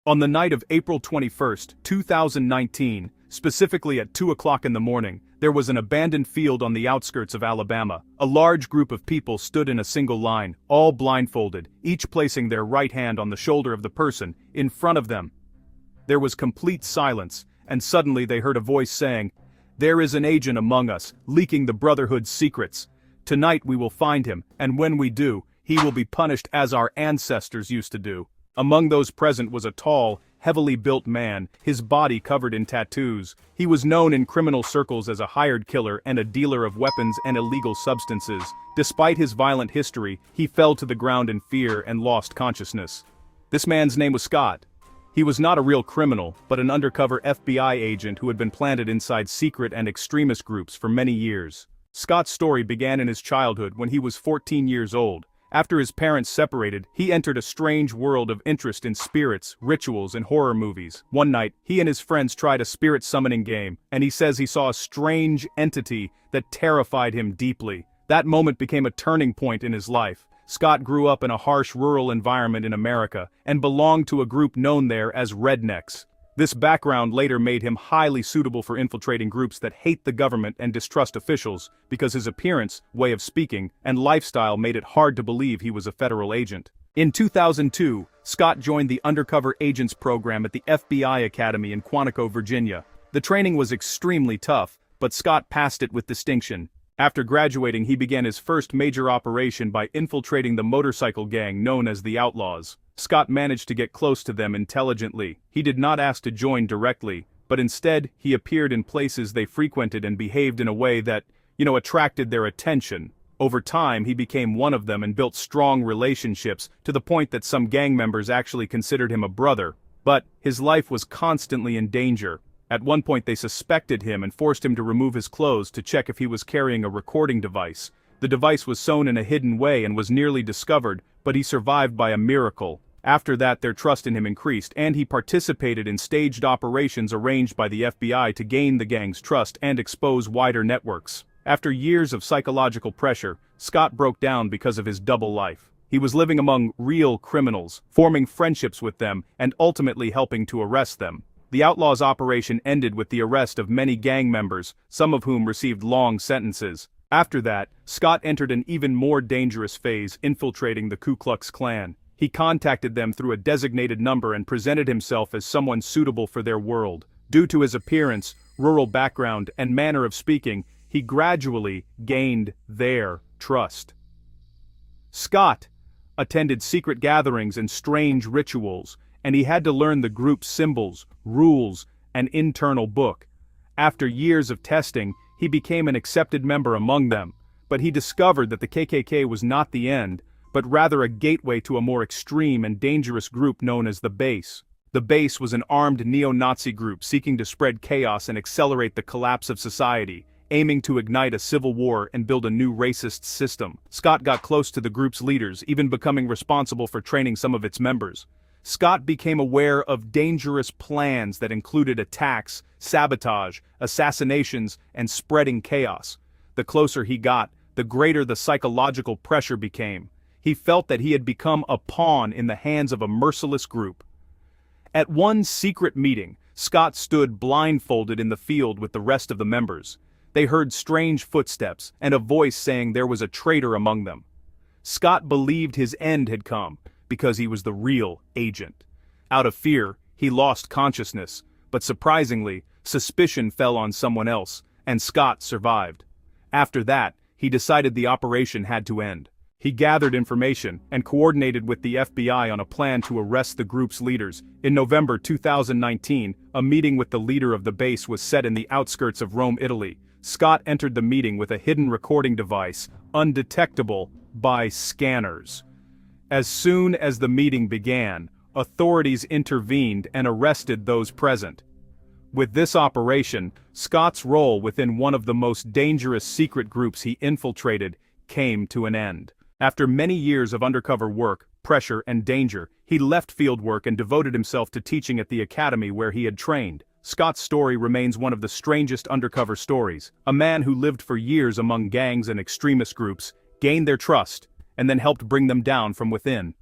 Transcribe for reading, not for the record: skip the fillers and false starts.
On the night of April 21st, 2019, specifically at 2 o'clock in the morning, there was an abandoned field on the outskirts of Alabama. A large group of people stood in a single line, all blindfolded, each placing their right hand on the shoulder of the person in front of them. There was complete silence, and suddenly they heard a voice saying, "There is an agent among us, leaking the Brotherhood's secrets. Tonight we will find him, and when we do, he will be punished as our ancestors used to do." Among those present was a tall, heavily built man, his body covered in tattoos. He was known in criminal circles as a hired killer and a dealer of weapons and illegal substances. Despite his violent history, he fell to the ground in fear and lost consciousness. This man's name was Scott. He was not a real criminal, but an undercover FBI agent who had been planted inside secret and extremist groups for many years. Scott's story began in his childhood when he was 14 years old. After his parents separated, he entered a strange world of interest in spirits, rituals, and horror movies. One night, he and his friends tried a spirit summoning game, and he says he saw a strange entity that terrified him deeply. That moment became a turning point in his life. Scott grew up in a harsh rural environment in America, and belonged to a group known there as rednecks. This background later made him highly suitable for infiltrating groups that hate the government and distrust officials, because his appearance, way of speaking, and lifestyle made it hard to believe he was a federal agent. In 2002, Scott joined the Undercover Agents program at the FBI Academy in Quantico, Virginia. The training was extremely tough, but Scott passed it with distinction. After graduating, he began his first major operation by infiltrating the motorcycle gang known as the Outlaws. Scott managed to get close to them intelligently. He did not ask to join directly, but instead, he appeared in places they frequented and behaved in a way that, attracted their attention. Over time, he became one of them and built strong relationships, to the point that some gang members actually considered him a brother. But his life was constantly in danger. At one point they suspected him and forced him to remove his clothes to check if he was carrying a recording device. The device was sewn in a hidden way and was nearly discovered, but he survived by a miracle. After that, their trust in him increased, and he participated in staged operations arranged by the FBI to gain the gang's trust and expose wider networks. After years of psychological pressure, Scott broke down because of his double life. He was living among real criminals, forming friendships with them, and ultimately helping to arrest them. The Outlaws operation ended with the arrest of many gang members, some of whom received long sentences. After that, Scott entered an even more dangerous phase, infiltrating the Ku Klux Klan. He contacted them through a designated number and presented himself as someone suitable for their world. Due to his appearance, rural background, and manner of speaking, he gradually gained their trust. Scott attended secret gatherings and strange rituals, and he had to learn the group's symbols, rules, and internal book. After years of testing, he became an accepted member among them, but he discovered that the KKK was not the end, but rather a gateway to a more extreme and dangerous group known as the Base. The Base was an armed neo-Nazi group seeking to spread chaos and accelerate the collapse of society, aiming to ignite a civil war and build a new racist system. Scott got close to the group's leaders, even becoming responsible for training some of its members. Scott became aware of dangerous plans that included attacks, sabotage, assassinations, and spreading chaos. The closer he got, the greater the psychological pressure became. He felt that he had become a pawn in the hands of a merciless group. At one secret meeting, Scott stood blindfolded in the field with the rest of the members. They heard strange footsteps and a voice saying there was a traitor among them. Scott believed his end had come, because he was the real agent. Out of fear, he lost consciousness, but surprisingly, suspicion fell on someone else, and Scott survived. After that, he decided the operation had to end. He gathered information and coordinated with the FBI on a plan to arrest the group's leaders. In November 2019, a meeting with the leader of the Base was set in the outskirts of Rome, Italy. Scott entered the meeting with a hidden recording device, undetectable by scanners. As soon as the meeting began, authorities intervened and arrested those present. With this operation, Scott's role within one of the most dangerous secret groups he infiltrated came to an end. After many years of undercover work, pressure, and danger, he left field work and devoted himself to teaching at the academy where he had trained. Scott's story remains one of the strangest undercover stories. A man who lived for years among gangs and extremist groups, gained their trust, and then helped bring them down from within.